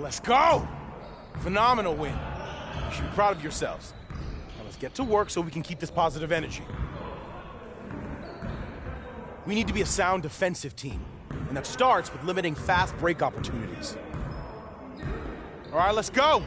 Let's go! Phenomenal win. You should be proud of yourselves. Now let's get to work so we can keep this positive energy. We need to be a sound defensive team, and that starts with limiting fast break opportunities. All right, let's go!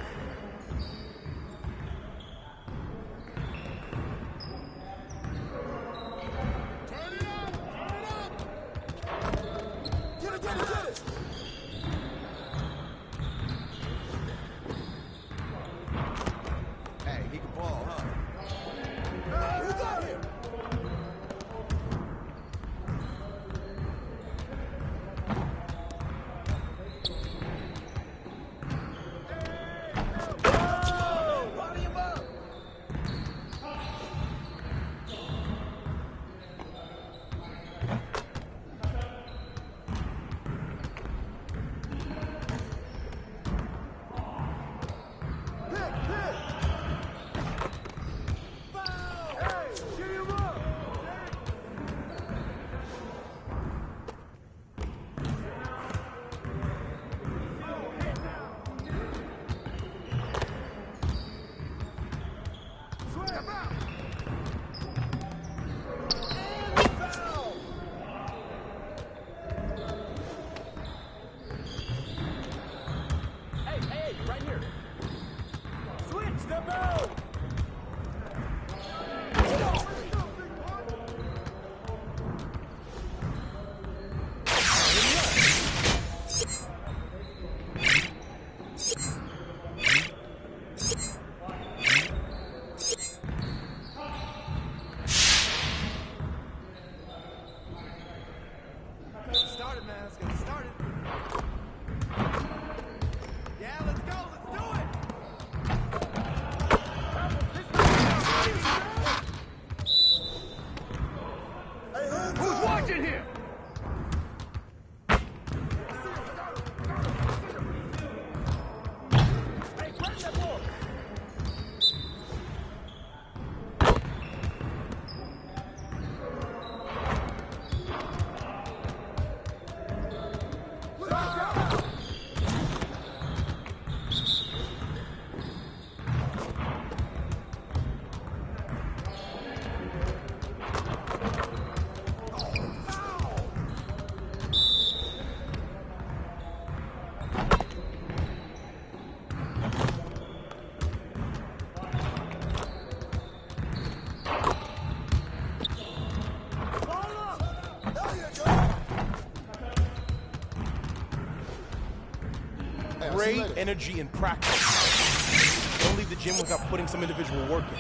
Great energy in practice. Don't leave the gym without putting some individual work in.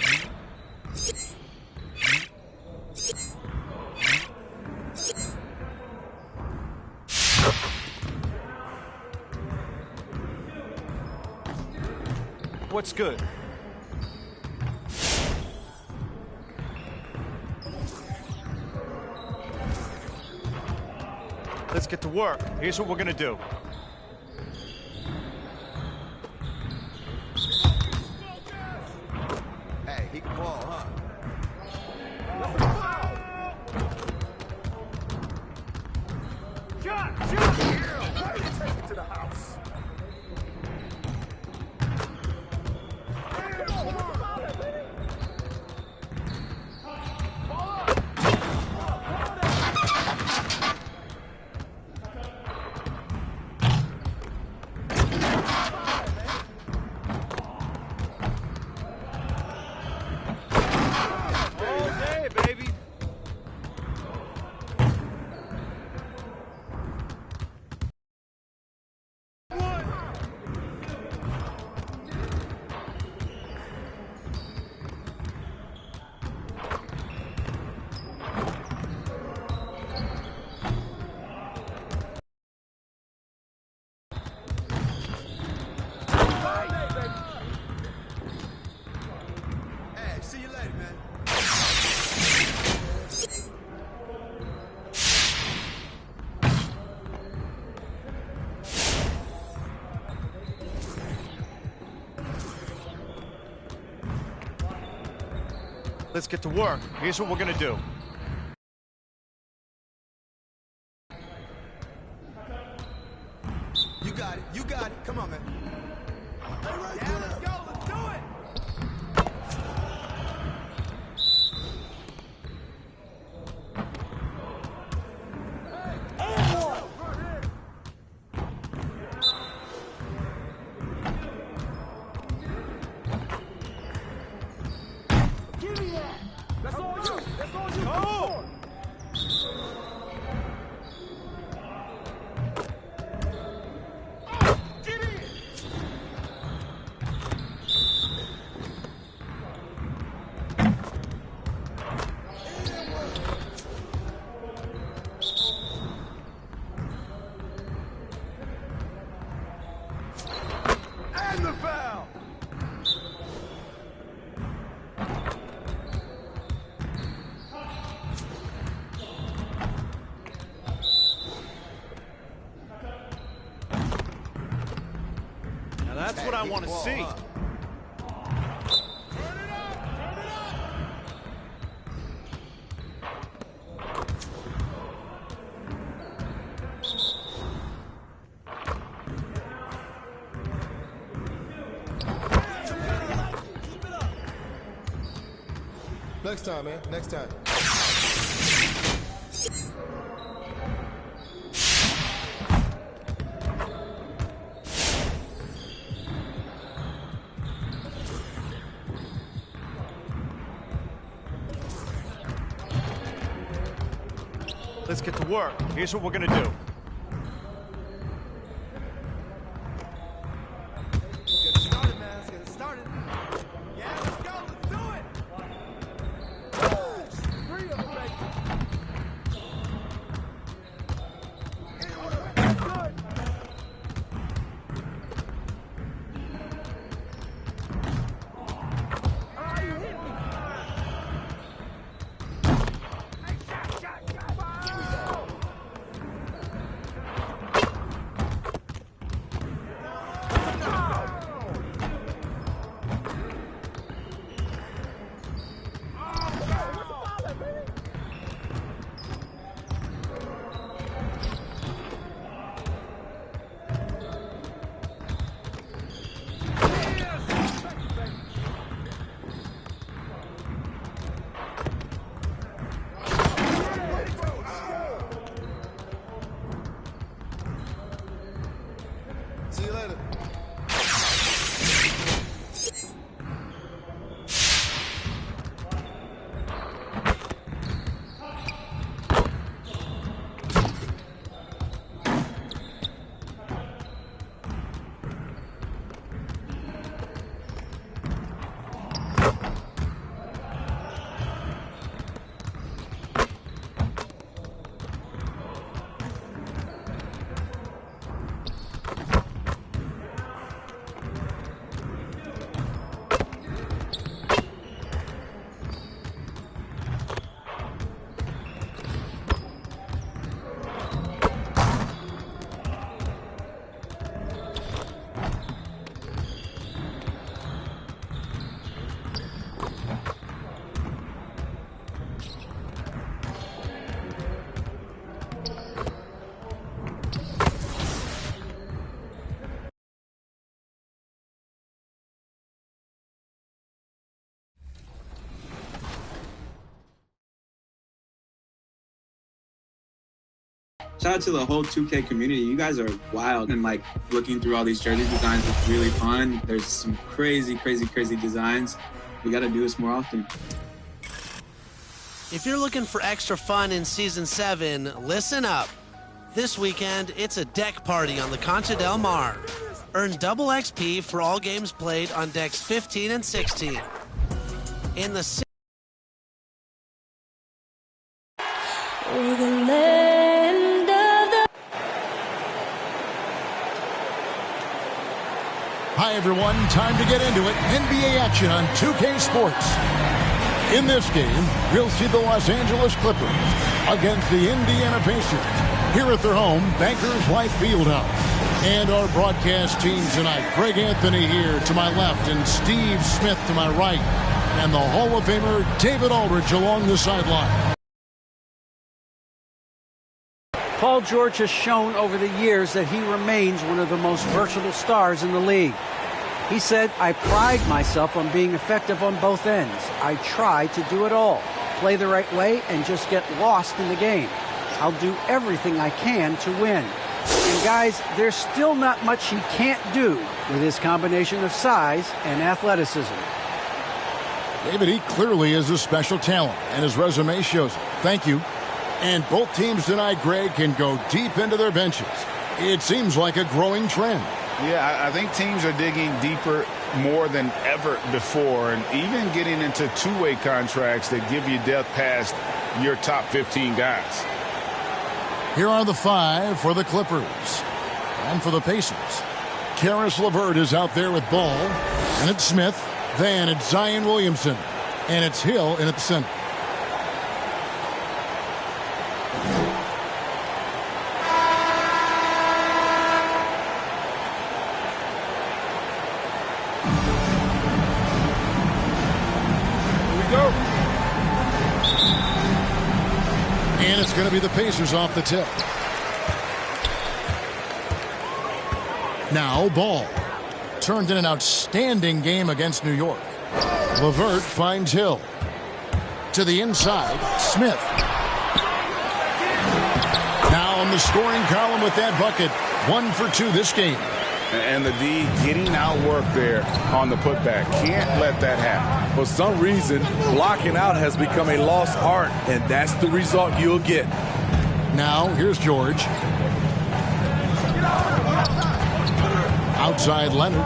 What's good? Let's get to work. Here's what we're gonna do. Hey, he can ball, huh? John! Why did you take me to the house? Let's get to work. Here's what we're gonna do. You got it. You got it. Come on, man. I want to see. Huh? Next time, man. Next time. Let's get to work. Here's what we're gonna do. Get it started, man. Let's get it started. Yeah, let's go. Let's do it. Three of them, baby. See you later. Shout out to the whole 2K community. You guys are wild, and like looking through all these jersey designs is really fun. There's some crazy designs. We got to do this more often. If you're looking for extra fun in Season 7, listen up. This weekend, it's a deck party on the Concha del Mar. Earn double XP for all games played on decks 15 and 16. In the Hi, everyone. Time to get into it. NBA action on 2K Sports. In this game, we'll see the Los Angeles Clippers against the Indiana Pacers here at their home, Bankers Life Fieldhouse. And our broadcast team tonight, Greg Anthony here to my left and Steve Smith to my right. And the Hall of Famer, David Aldridge, along the sideline. Paul George has shown over the years that he remains one of the most versatile stars in the league. He said, I pride myself on being effective on both ends. I try to do it all, play the right way, and just get lost in the game. I'll do everything I can to win. And guys, there's still not much he can't do with his combination of size and athleticism. David, he clearly is a special talent, and his resume shows it. Thank you. And both teams tonight, Greg, can go deep into their benches. It seems like a growing trend. Yeah, I think teams are digging deeper more than ever before, and even getting into two-way contracts that give you depth past your top 15 guys. Here are the five for the Clippers. And for the Pacers, Karis LeVert is out there with ball. And it's Smith. Then it's Zion Williamson. And it's Hill in at the center. And it's going to be the Pacers off the tip. Now Ball. Turned in an outstanding game against New York. LeVert finds Hill. To the inside, Smith. Now on the scoring column with that bucket. 1 for 2 this game. And the D getting outwork there on the putback. Can't let that happen. For some reason, blocking out has become a lost art, and that's the result you'll get. Now, here's George. Outside Leonard.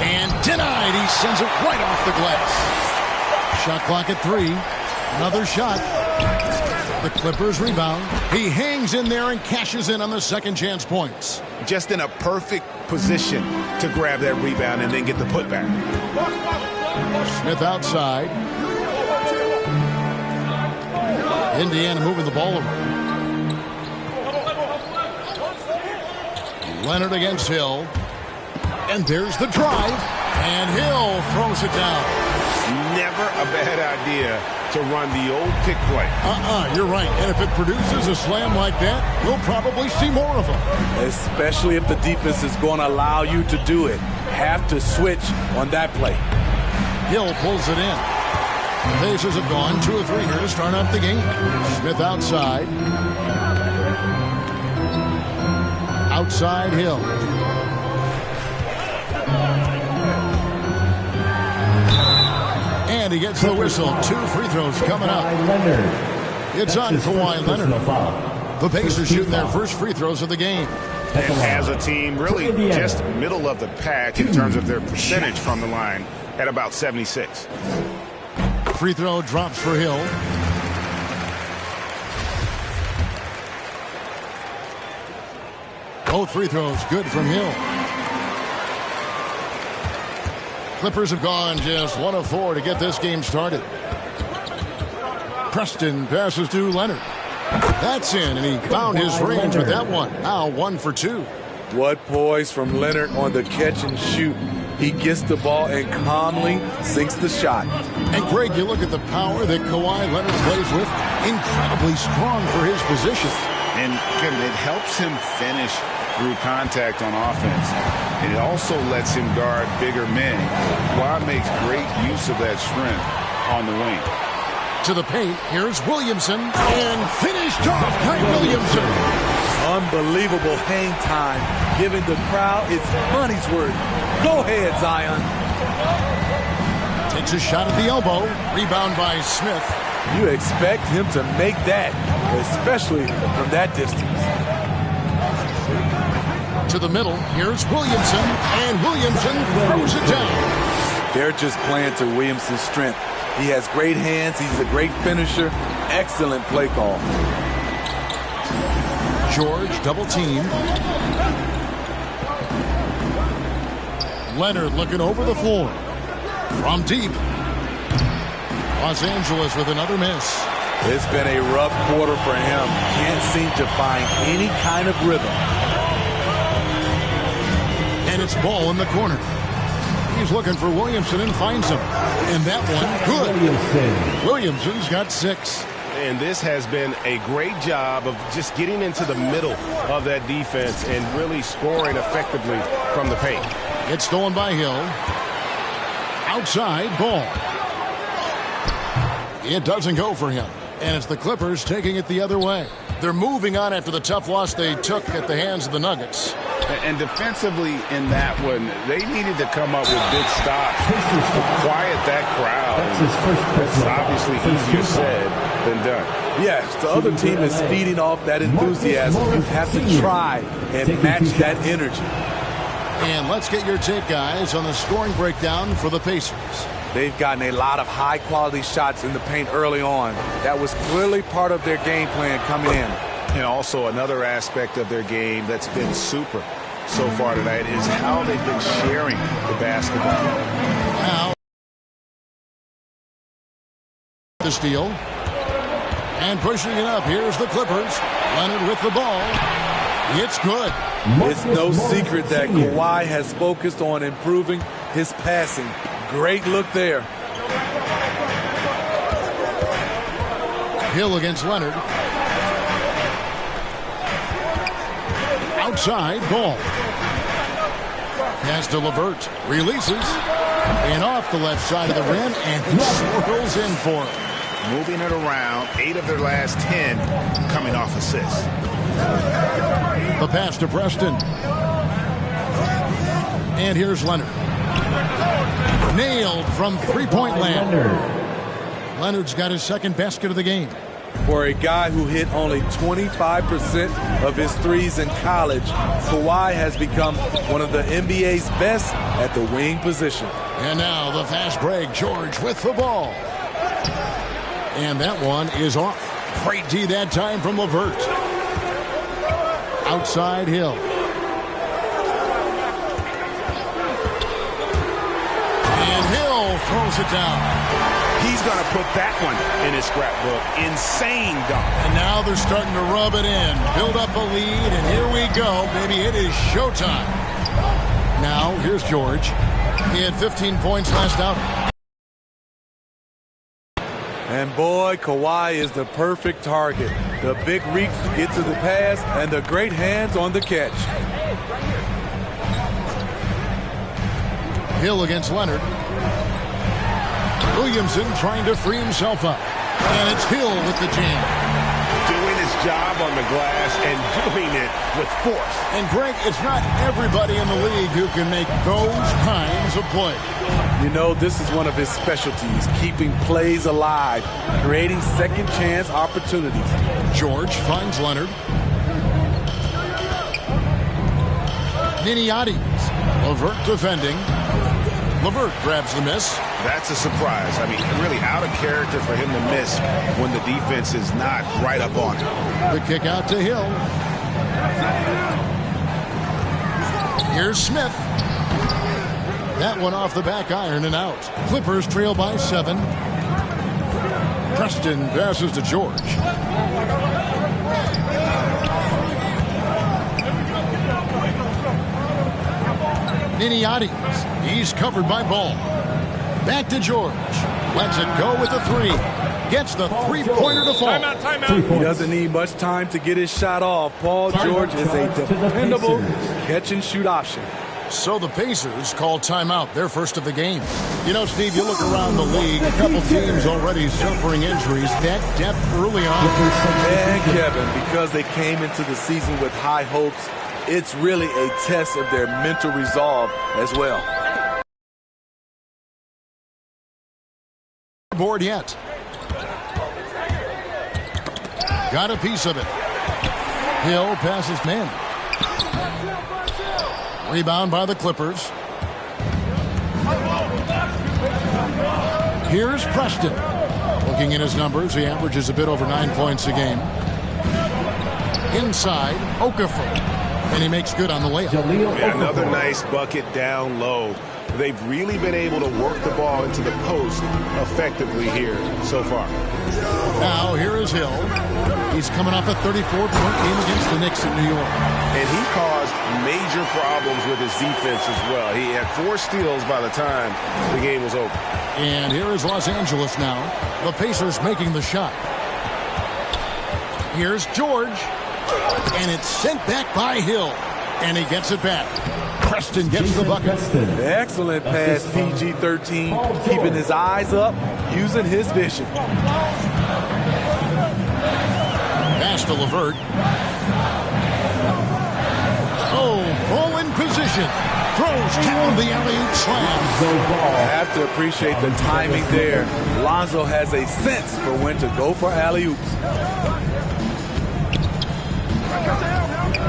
And denied. He sends it right off the glass. Shot clock at 3. Another shot. The Clippers rebound. He hangs in there and cashes in on the second chance points. Just in a perfect position to grab that rebound and then get the putback. Smith outside. Indiana moving the ball around. Leonard against Hill. And there's the drive. And Hill throws it down. Never a bad idea to run the old pick play. You're right. And if it produces a slam like that, we'll probably see more of them. Especially if the defense is going to allow you to do it. Have to switch on that play. Hill pulls it in. The Pacers have gone 2 of 3 here to start out the game. Smith outside. Outside Hill. And he gets the whistle. 2 free throws coming up. It's on Kawhi Leonard. The Pacers shooting their first free throws of the game. And as a team, really just middle of the pack in terms of their percentage from the line at about 76. Free throw drops for Hill. Both free throws good from Hill. Clippers have gone just 1 of 4 to get this game started. Preston passes to Leonard. That's in, and he found his range with that one. Now 1 for 2. What poise from Leonard on the catch and shoot. He gets the ball and calmly sinks the shot. And Greg, you look at the power that Kawhi Leonard plays with. Incredibly strong for his position. And Kevin, it helps him finish through contact on offense. It also lets him guard bigger men. Kawhi makes great use of that strength on the wing. To the paint, here's Williamson, and finished off by Williamson. Unbelievable hang time, giving the crowd its money's worth. Go ahead, Zion. Takes a shot at the elbow. Rebound by Smith. You expect him to make that, especially from that distance. To the middle, here's Williamson, and Williamson throws it down. They're just playing to Williamson's strength. He has great hands. He's a great finisher. Excellent play call. George double team. Leonard looking over the floor. From deep. Los Angeles with another miss. It's been a rough quarter for him. Can't seem to find any kind of rhythm. And it's Ball in the corner. He's looking for Williamson and finds him. And that one, good. Williamson's got 6. And this has been a great job of just getting into the middle of that defense and really scoring effectively from the paint. It's stolen by Hill. Outside, Ball. It doesn't go for him. And it's the Clippers taking it the other way. They're moving on after the tough loss they took at the hands of the Nuggets. And defensively in that one, they needed to come up with big stops to quiet that crowd. That's obviously easier said than done. Yes, the other team is feeding off that enthusiasm. You have to try and match that energy. And let's get your take, guys, on the scoring breakdown for the Pacers. They've gotten a lot of high-quality shots in the paint early on. That was clearly part of their game plan coming in. And also another aspect of their game that's been super so far tonight is how they've been sharing the basketball. Now, the steal. And pushing it up, here's the Clippers. Leonard with the ball. It's good. It's no secret that Kawhi has focused on improving his passing. Great look there. Hill against Leonard. Outside, ball. Pass to LeVert. Releases. And off the left side of the rim, and it swirls in for him. Moving it around, 8 of their last 10 coming off assists. The pass to Preston. And here's Leonard. Nailed from three-point land. Leonard's got his second basket of the game. For a guy who hit only 25% of his threes in college, Kawhi has become one of the NBA's best at the wing position. And now the fast break. George with the ball. And that one is off. Great D that time from LeVert. Outside Hill. And Hill throws it down. He's going to put that one in his scrapbook. Insane dunk. And now they're starting to rub it in. Build up a lead, and here we go, baby. It is showtime. Now, here's George. He had 15 points last outing. And boy, Kawhi is the perfect target. The big reach to get to the pass and the great hands on the catch. Hill against Leonard. Williamson trying to free himself up. And it's Hill with the jam. Doing his job on the glass and doing it with force. And Greg, it's not everybody in the league who can make those kinds of plays. You know, this is one of his specialties, keeping plays alive, creating second chance opportunities. George finds Leonard. Niniades. LeVert defending. LeVert grabs the miss. That's a surprise. I mean, really out of character for him to miss when the defense is not right up on him. The kick out to Hill. Here's Smith. That one off the back iron and out. Clippers trail by 7. Preston passes to George. Niniades. He's covered by Ball. Back to George. Lets it go with the 3. Gets the three-pointer to fall. Timeout. He doesn't need much time to get his shot off. Paul George is a dependable catch-and-shoot option. So the Pacers call timeout, their first of the game. You know, Steve, you look around the league, a couple teams already suffering injuries. That depth early on. And Kevin, because they came into the season with high hopes, it's really a test of their mental resolve as well. Board yet. Got a piece of it. Hill passes man. Rebound by the Clippers. Here's Preston. Looking at his numbers, he averages a bit over 9 points a game. Inside, Okafor. And he makes good on the layup. Yeah, another nice bucket down low. They've really been able to work the ball into the post effectively here so far. Now, here is Hill. He's coming off a 34-point game against the Knicks in New York. And he caused major problems with his defense as well. He had 4 steals by the time the game was over. And here is Los Angeles now. The Pacers making the shot. Here's George. And it's sent back by Hill. And he gets it back. Preston gets the bucket. Excellent pass, PG-13, keeping his eyes up, using his vision. Pass to LeVert. Oh, ball in position. Throws down the alley-oop slam. I have to appreciate the timing there. Lonzo has a sense for when to go for alley-oops.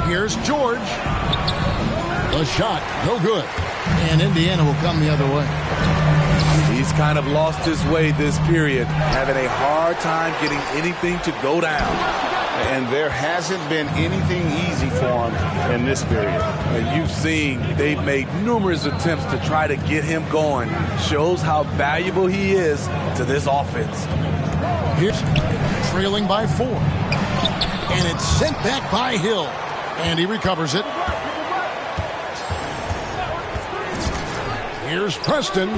Here's George. The shot, no good. And Indiana will come the other way. He's kind of lost his way this period, having a hard time getting anything to go down. And there hasn't been anything easy for him in this period. And you've seen they've made numerous attempts to try to get him going. Shows how valuable he is to this offense. Here's trailing by 4. And it's sent back by Hill. And he recovers it. Here's Preston.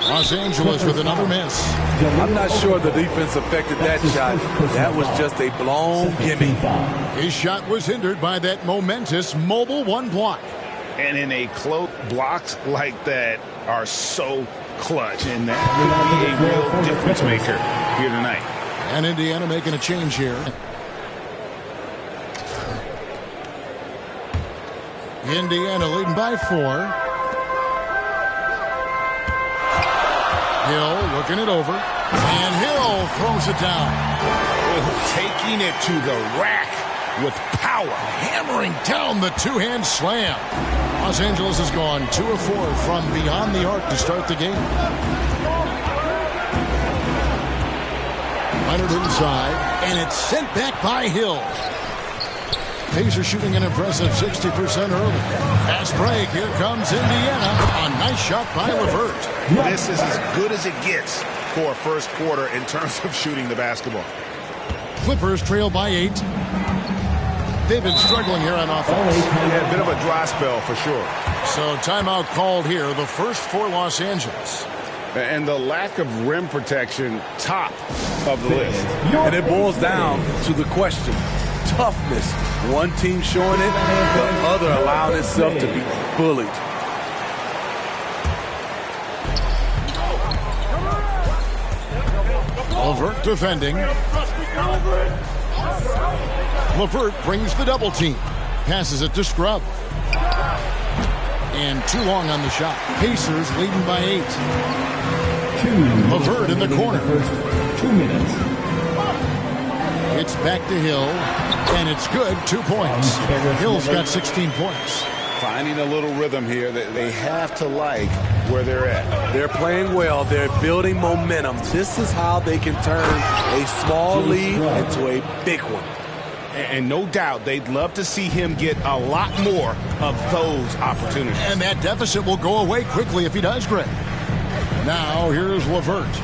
Los Angeles with another miss. I'm not sure the defense affected that shot. That was just a blown gimme. His shot was hindered by that momentous mobile one block. And in a close, blocks like that are so clutch, and that could be a real difference maker here tonight. And Indiana making a change here. Indiana leading by 4. Hill looking it over, and Hill throws it down. Taking it to the rack with power. Hammering down the two-hand slam. Los Angeles has gone 2 of 4 from beyond the arc to start the game. Leonard inside, and it's sent back by Hill. Pacers shooting an impressive 60% early. Fast break. Here comes Indiana. A nice shot by LeVert. This is as good as it gets for a first quarter in terms of shooting the basketball. Clippers trail by 8. They've been struggling here on offense. Yeah, a bit of a dry spell for sure. So timeout called here, the first for Los Angeles. And the lack of rim protection, top of the list. And it boils down to the question. Toughness. One team showing it, the other allowing itself to be bullied. LeVert defending. LeVert brings the double team. Passes it to Scrub. And too long on the shot. Pacers leading by 8. LeVert in the corner. 2 minutes. It's back to Hill. And it's good. 2 points. Hill's got 16 points. Finding a little rhythm here that they have to like where they're at. They're playing well. They're building momentum. This is how they can turn a small lead into a big one. And no doubt they'd love to see him get a lot more of those opportunities. And that deficit will go away quickly if he does, Greg. Now here's LeVert.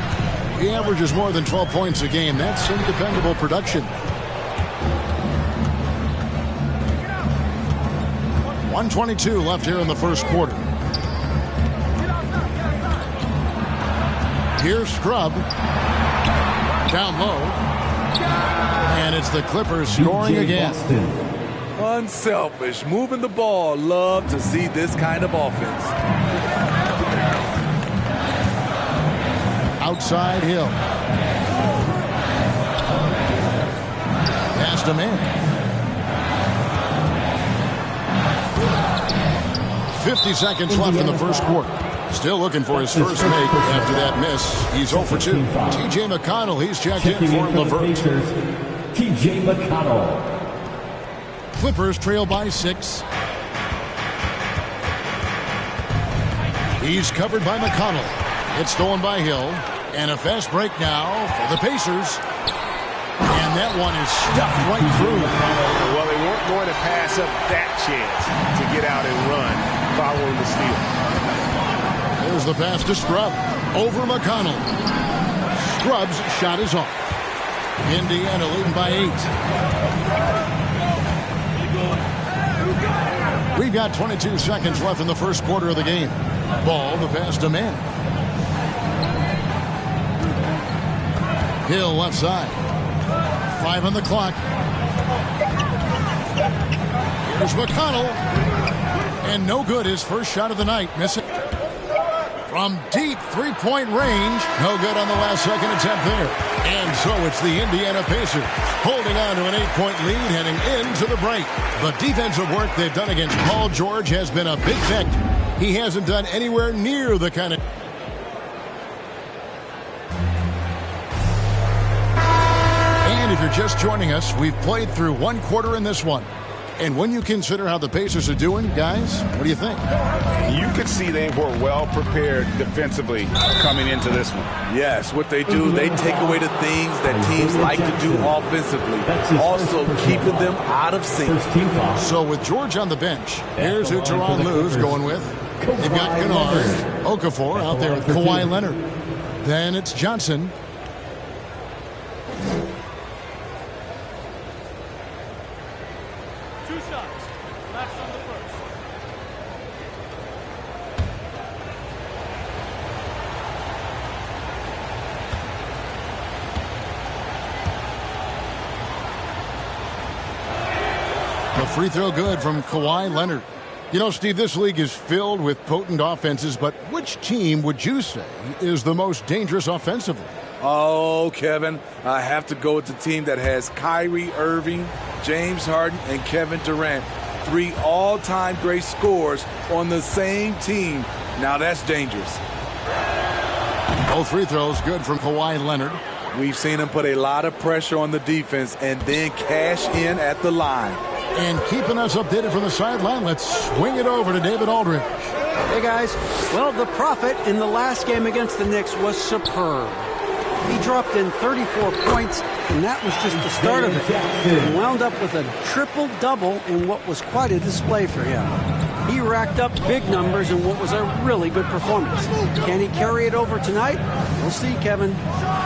He averages more than 12 points a game. That's some dependable production. 1:22 left here in the first quarter. Here's Scrub. Down low. And it's the Clippers scoring again. Unselfish. Moving the ball. Love to see this kind of offense. Outside Hill. Past a man. 50 seconds left in the first quarter. Still looking for his first make after that miss. He's 0 for 2. T.J. McConnell, he's checked in for LeVert. T.J. McConnell. Clippers trail by 6. He's covered by McConnell. It's stolen by Hill. And a fast break now for the Pacers. And that one is stuffed right through. Well, they weren't going to pass up that chance to get out and run following the steal. There's the pass to Scrub. Over McConnell. Scrub's shot is off. Indiana leading by 8. We've got 22 seconds left in the first quarter of the game. Ball, the pass to man. Hill left side. 5 on the clock. Here's McConnell. And no good. His first shot of the night. Missing. From deep three-point range. No good on the last second attempt there. And so it's the Indiana Pacers holding on to an 8-point lead heading into the break. The defensive work they've done against Paul George has been a big factor. He hasn't done anywhere near the kind of... And if you're just joining us, we've played through one quarter in this one. And when you consider how the Pacers are doing, guys, what do you think? You could see they were well prepared defensively coming into this one. Yes, what they do, they take away the things that teams like to do offensively, also keeping them out of sync. So with George on the bench, here's who Tyronn Lue's going with. They've got Kennard, Okafor out there with Kawhi Leonard. Then it's Johnson. free throw good from Kawhi Leonard. You know, Steve, this league is filled with potent offenses, but which team would you say is the most dangerous offensively? Oh, Kevin, I have to go with the team that has Kyrie Irving, James Harden, and Kevin Durant. 3 all-time great scorers on the same team. Now that's dangerous. Both free throws good from Kawhi Leonard. We've seen him put a lot of pressure on the defense and then cash in at the line. And keeping us updated from the sideline, let's swing it over to David Aldridge. Hey, guys. Well, the Prophet in the last game against the Knicks was superb. He dropped in 34 points, and that was just the start of it. He wound up with a triple-double in what was quite a display for him. He racked up big numbers in what was a really good performance. Can he carry it over tonight? We'll see, Kevin.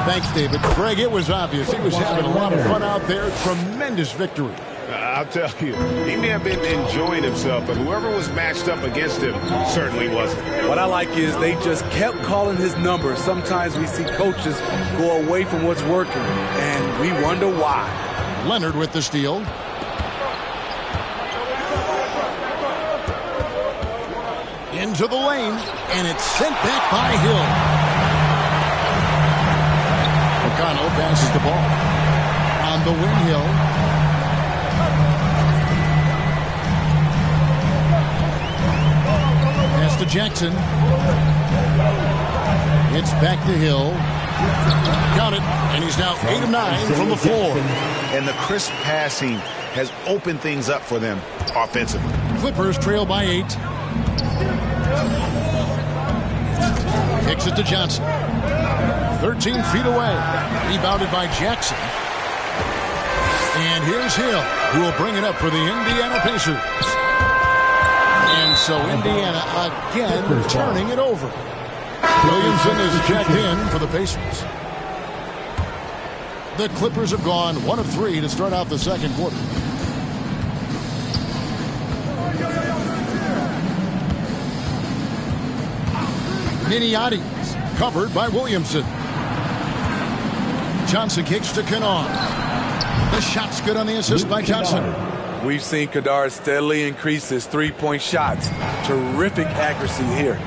Thanks, David. Greg, it was obvious. He was having a lot of fun out there. Tremendous victory. I'll tell you, he may have been enjoying himself, but whoever was matched up against him certainly wasn't. What I like is they just kept calling his number. Sometimes we see coaches go away from what's working, and we wonder why. Leonard with the steal. Into the lane, and it's sent back by Hill. O'Connell passes the ball. On the wing, Hill. Pass to Jackson. It's back to Hill. Got it, and he's now 8 of 9 from the floor. And the crisp passing has opened things up for them offensively. Clippers trail by 8. Kicks it to Johnson. 13 feet away. Rebounded by Jackson. And here's Hill, who will bring it up for the Indiana Pacers. And so Indiana again turning it over. Williamson is checked in for the Pacers. The Clippers have gone 1 of 3 to start out the second quarter. Niniades covered by Williamson. Johnson kicks to Kennard. The shot's good on the assist by Johnson. We've seen Kennard steadily increase his three-point shots. Terrific accuracy here.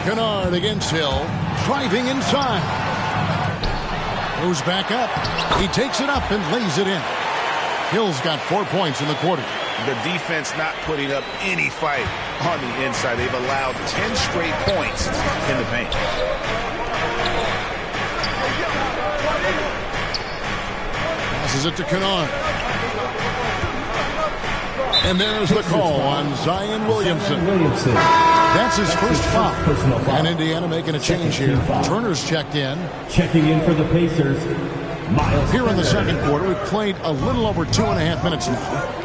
Kennard against Hill, driving inside. Goes back up. He takes it up and lays it in. Hill's got 4 points in the quarter. The defense not putting up any fight on the inside. They've allowed 10 straight points in the paint. Passes it to Kennard. And there's the call on Zion Williamson. That's his first foul. And Indiana making a change here. Turner's checked in. Checking in for the Pacers, Miles. Here in the second quarter, we've played a little over 2.5 minutes now.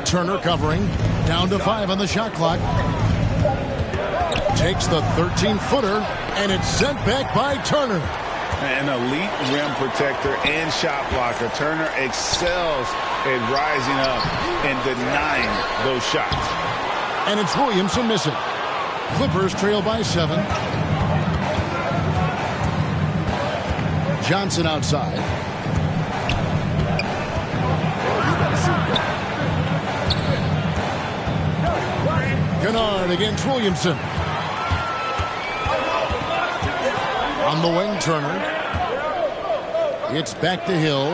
Turner covering. Down to 5 on the shot clock. Takes the 13-footer, and it's sent back by Turner. An elite rim protector and shot blocker. Turner excels at rising up and denying those shots. And it's Williamson missing. Clippers trail by 7. Johnson outside. Kennard against Williamson. On the wing, Turner. It's back to Hill.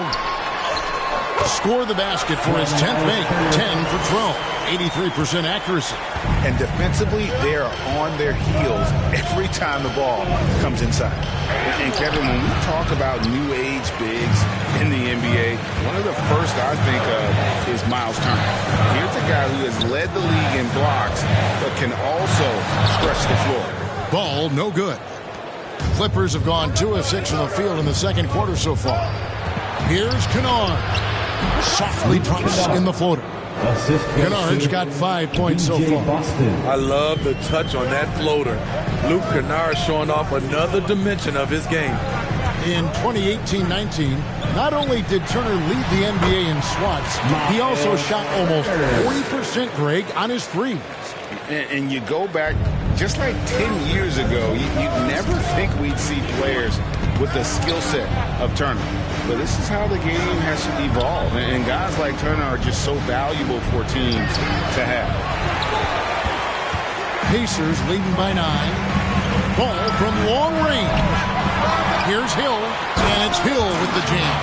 Score the basket for his 10th make. 10 for 12. 83% accuracy. And defensively, they are on their heels every time the ball comes inside. And Kevin, when we talk about new age bigs in the NBA, one of the first I think of is Miles Turner. Here's a guy who has led the league in blocks, but can also stretch the floor. Ball no good. Clippers have gone 2 of 6 from the field in the second quarter so far. Here's Kennard. Softly drops in the floater. Kennard's got 5 points so far. I love the touch on that floater. Luke Kennard showing off another dimension of his game. In 2018-19, not only did Turner lead the NBA in swats, he also shot almost 40%, Greg, on his threes. And you go back just like 10 years ago, you'd never think we'd see players with the skill set of Turner. But this is how the game has to evolve. And guys like Turner are just so valuable for teams to have. Pacers leading by 9. Ball from long range. Here's Hill, and it's Hill with the jam.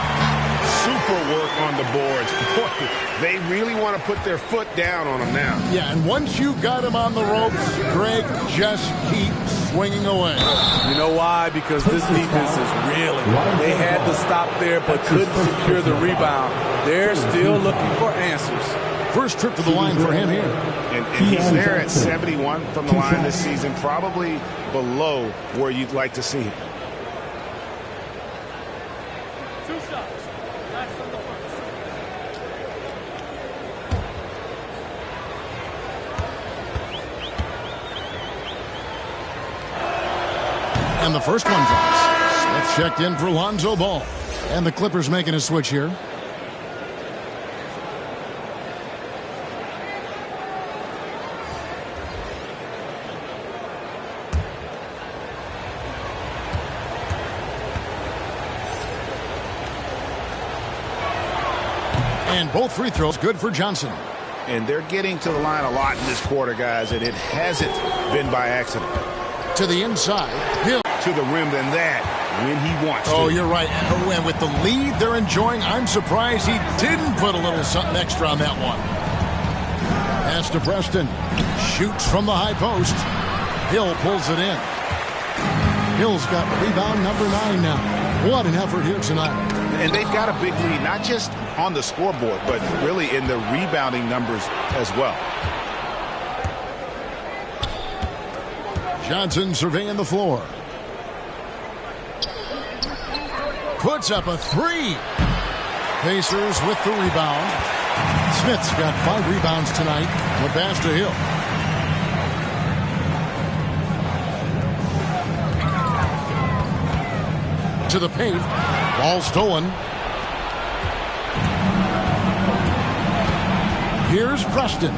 Super work on the boards. Boy, they really want to put their foot down on him now. Yeah, and once you got him on the ropes, Greg, just keep swinging away. You know why? Because this defense is really, they had to stop there but couldn't secure the rebound. They're still looking for answers. First trip to the line for him here. And he's there at 71 from the line this season, probably below where you'd like to see him. And the first one drops. Smith checked in for Lonzo Ball. And the Clippers making a switch here. And both free throws good for Johnson. And they're getting to the line a lot in this quarter, guys, and it hasn't been by accident. To the inside. Hill. To the rim than that when he wants to. Oh, you're right. And with the lead they're enjoying, I'm surprised he didn't put a little something extra on that one. Pass to Preston. Shoots from the high post. Hill pulls it in. Hill's got rebound number 9 now. What an effort here tonight. And they've got a big lead, not just on the scoreboard, but really in the rebounding numbers as well. Johnson surveying the floor. Puts up a 3. Pacers with the rebound. Smith's got 5 rebounds tonight. The pass to Hill. To the paint. Ball stolen. Here's Preston.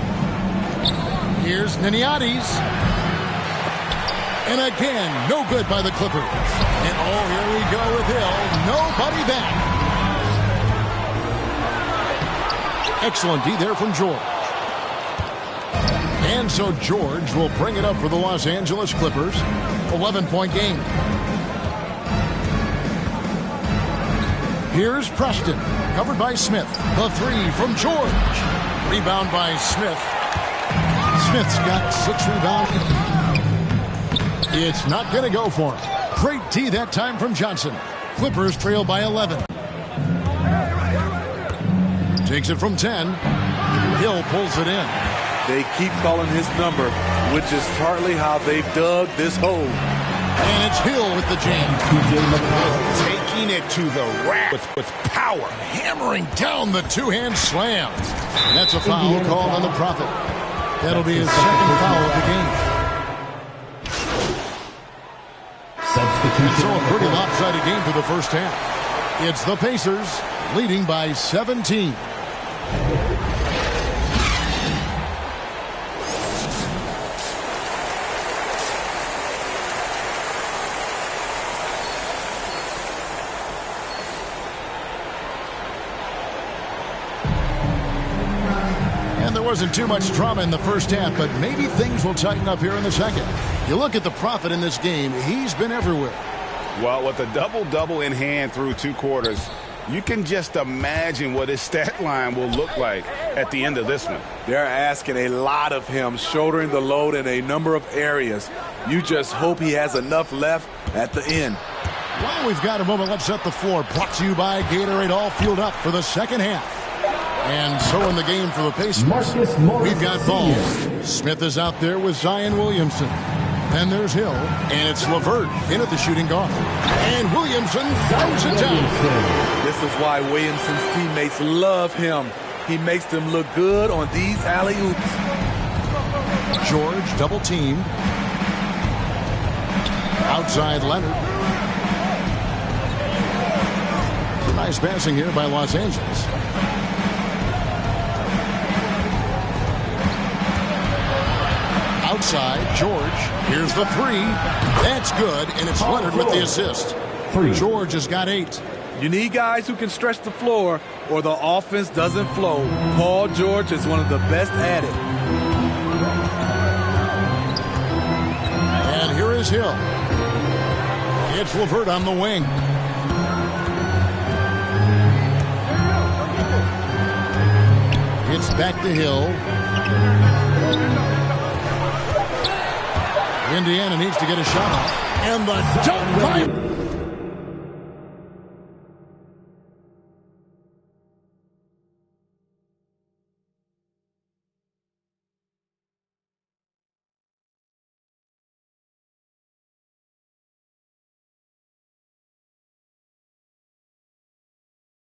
Here's Niniades. And again, no good by the Clippers. And oh, here we go with Hill. Nobody back. Excellent D there from George. And so George will bring it up for the Los Angeles Clippers. 11-point game. Here's Preston. Covered by Smith. The 3 from George. Rebound by Smith. Smith's got 6 rebounds. It's not going to go for him. Great D that time from Johnson. Clippers trail by 11. Takes it from 10. Hill pulls it in. They keep calling his number, which is partly how they've dug this hole. And it's Hill with the jam. Taking it to the rack with power. Hammering down the two-hand slam. That's a foul called on the Prophet. That'll be his second foul of the game. So a pretty lopsided game for the first half. It's the Pacers leading by 17. And there wasn't too much drama in the first half, but maybe things will tighten up here in the second. You look at the Prophet in this game, he's been everywhere. Well, with a double-double in hand through 2 quarters, you can just imagine what his stat line will look like at the end of this one. They're asking a lot of him, shouldering the load in a number of areas. You just hope he has enough left at the end. Well, we've got a moment. Let's set the floor. Brought to you by Gatorade, all fueled up for the second half. And so in the game for the Pacers, we've got Ball. Smith is out there with Zion Williamson. Then there's Hill, and it's LeVert in at the shooting guard. And Williamson throws it down. This is why Williamson's teammates love him. He makes them look good on these alley-oops. George double teamed. Outside Leonard. Nice passing here by Los Angeles. Outside, George. Here's the 3. That's good, and it's Leonard with the assist. 3. George has got 8. You need guys who can stretch the floor or the offense doesn't flow. Paul George is one of the best at it. And here is Hill. It's Levert on the wing. It's back to Hill. Indiana needs to get a shot off. And the dunk by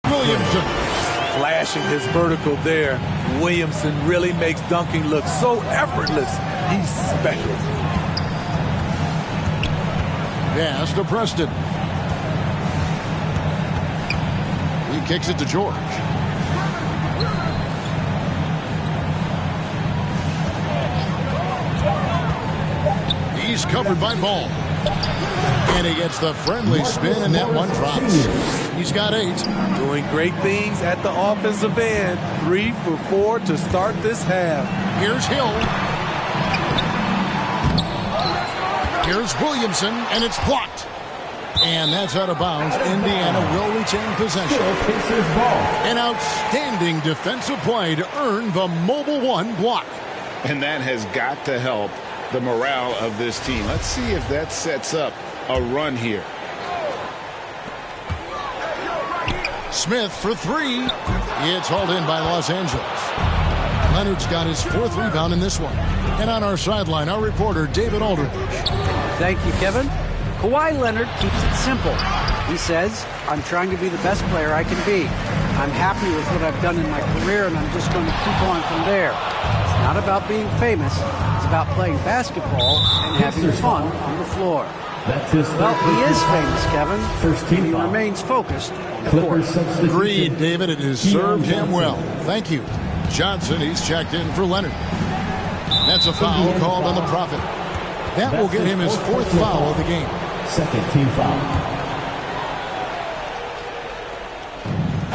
Williamson. Flashing his vertical there. Williamson really makes dunking look so effortless. He's special. Pass to Preston. He kicks it to George. He's covered by Ball. And he gets the friendly spin, and that one drops. He's got 8. Doing great things at the offensive end. 3 for 4 to start this half. Here's Hill. Here's Williamson, and it's blocked. And that's out of bounds. Indiana will retain possession. An outstanding defensive play to earn the Mobile One block. And that has got to help the morale of this team. Let's see if that sets up a run here. Smith for 3. It's hauled in by Los Angeles. Leonard's got his 4th rebound in this one. And on our sideline, our reporter, David Aldridge. Thank you, Kevin. Kawhi Leonard keeps it simple. He says, I'm trying to be the best player I can be. I'm happy with what I've done in my career, and I'm just going to keep on from there. It's not about being famous. It's about playing basketball and having fun on the floor. That's his Well, he is famous, Kevin. First team He foul. remains focused on the court. Clippers substitution. Agreed, David. It has served him well. Thank you. Johnson, he's checked in for Leonard. That's a foul called on the Prophet. That will get him his 4th foul of the game. Second team foul.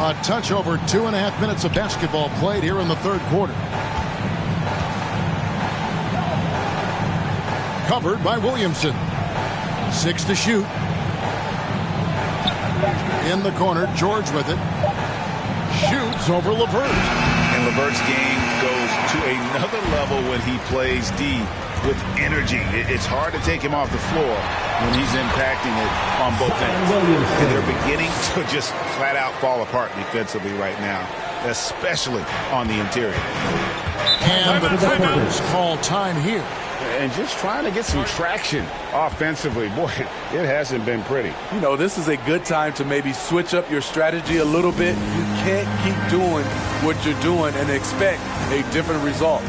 A touch over 2.5 minutes of basketball played here in the 3rd quarter. Covered by Williamson. 6 to shoot. In the corner, George with it. Shoots over Levert. And Levert's game goes to another level when he plays D with energy. It's hard to take him off the floor when he's impacting it on both ends. And they're beginning to just flat out fall apart defensively right now, especially on the interior. And the Clippers call time here. And just trying to get some traction offensively. Boy, it hasn't been pretty. You know, this is a good time to maybe switch up your strategy a little bit. You can't keep doing what you're doing and expect a different result.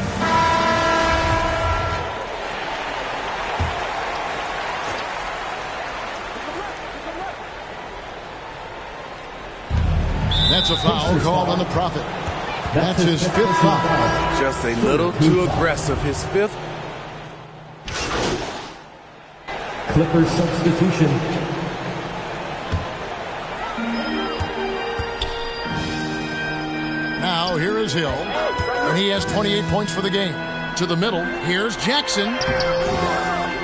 That's a foul called on the Prophet. That's his 5th foul. Just a little too aggressive. His 5th. Clippers substitution. Now here is Hill, and he has 28 points for the game. To the middle, here's Jackson.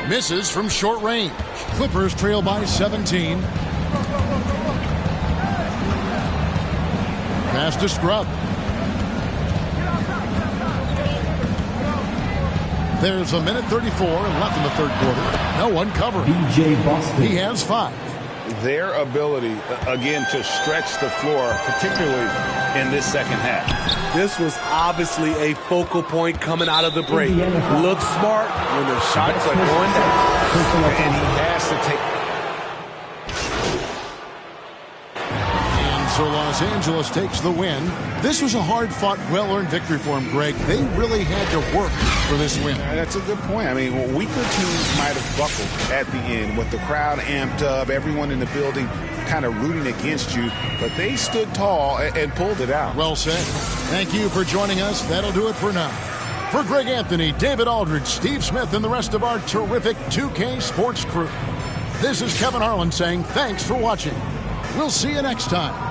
Misses from short range. Clippers trail by 17. Pass to Scrub. There's a minute 34 left in the 3rd quarter. No one covering. B.J. Boston. He has 5. Their ability, again, to stretch the floor, particularly in this second half. This was obviously a focal point coming out of the break. Looks smart when the shots are going down. And he has to take... So Los Angeles takes the win. This was a hard-fought, well-earned victory for him, Greg. They really had to work for this win. That's a good point. I mean, weaker teams might have buckled at the end with the crowd amped up, everyone in the building kind of rooting against you, but they stood tall and pulled it out. Well said. Thank you for joining us. That'll do it for now. For Greg Anthony, David Aldridge, Steve Smith, and the rest of our terrific 2K Sports crew, This is Kevin Harlan saying thanks for watching. We'll see you next time.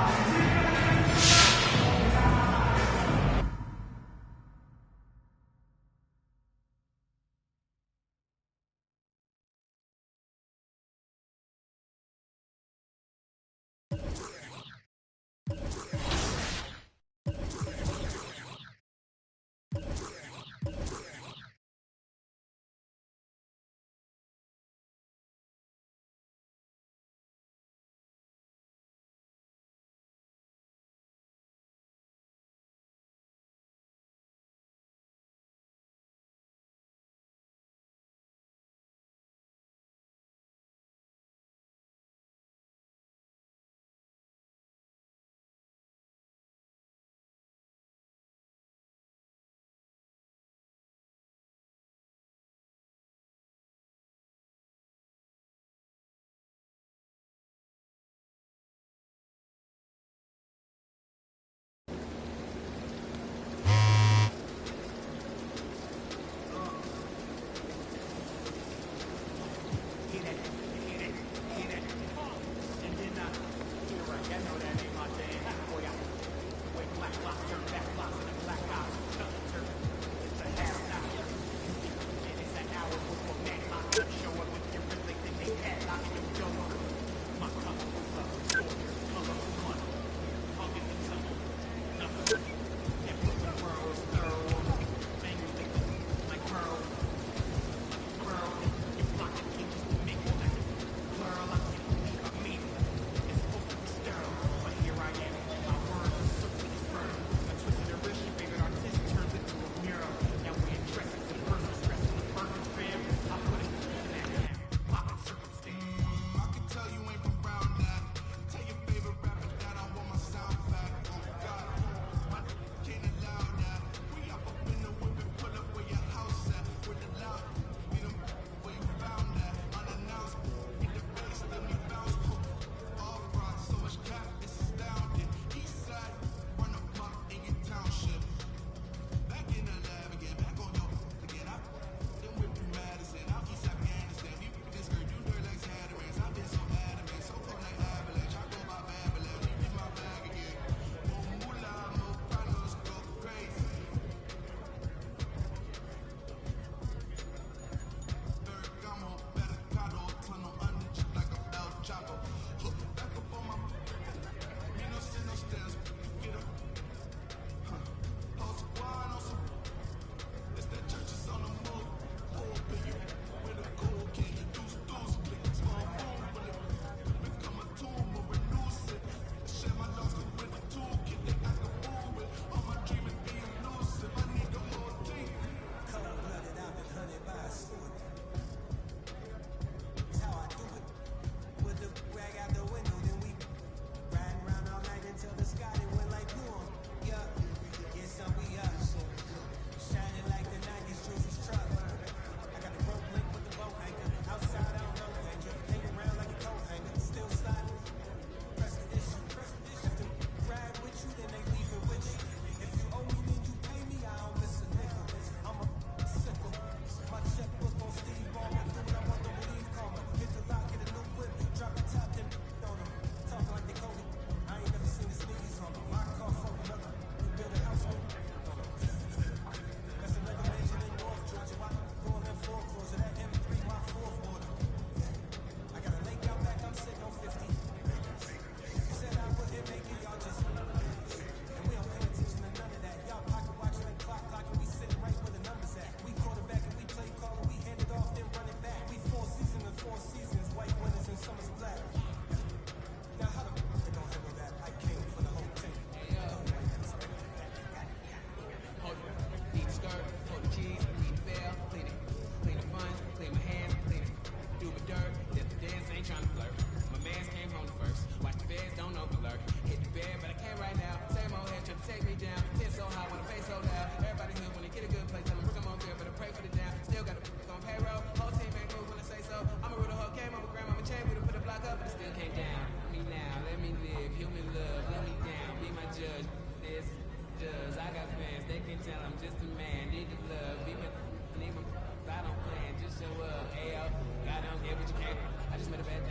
I don't care what you can't. I just made a bad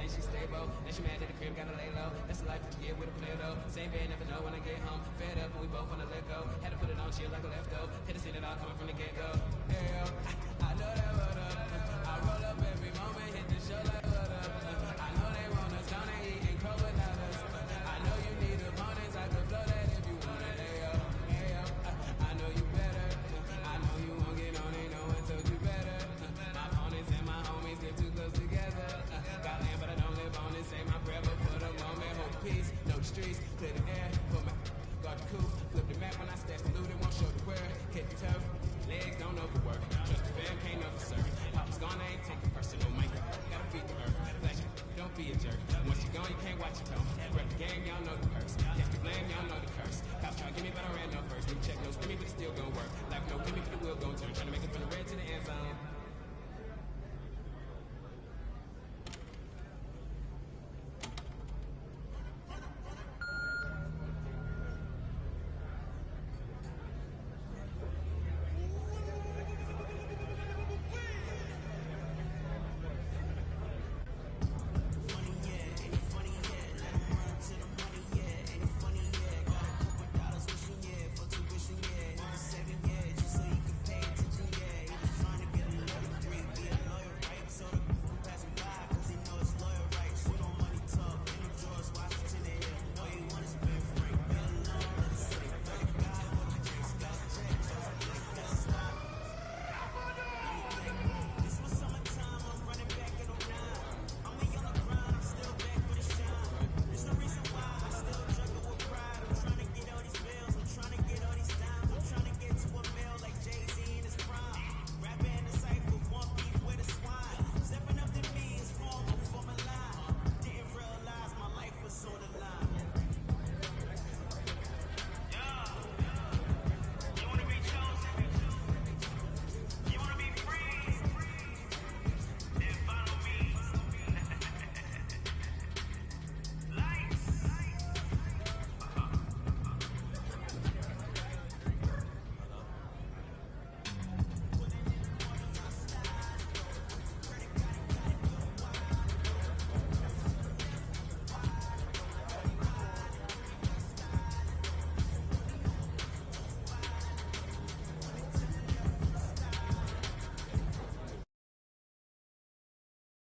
chill like a leftover. Hit the ceiling, all coming from the get-go.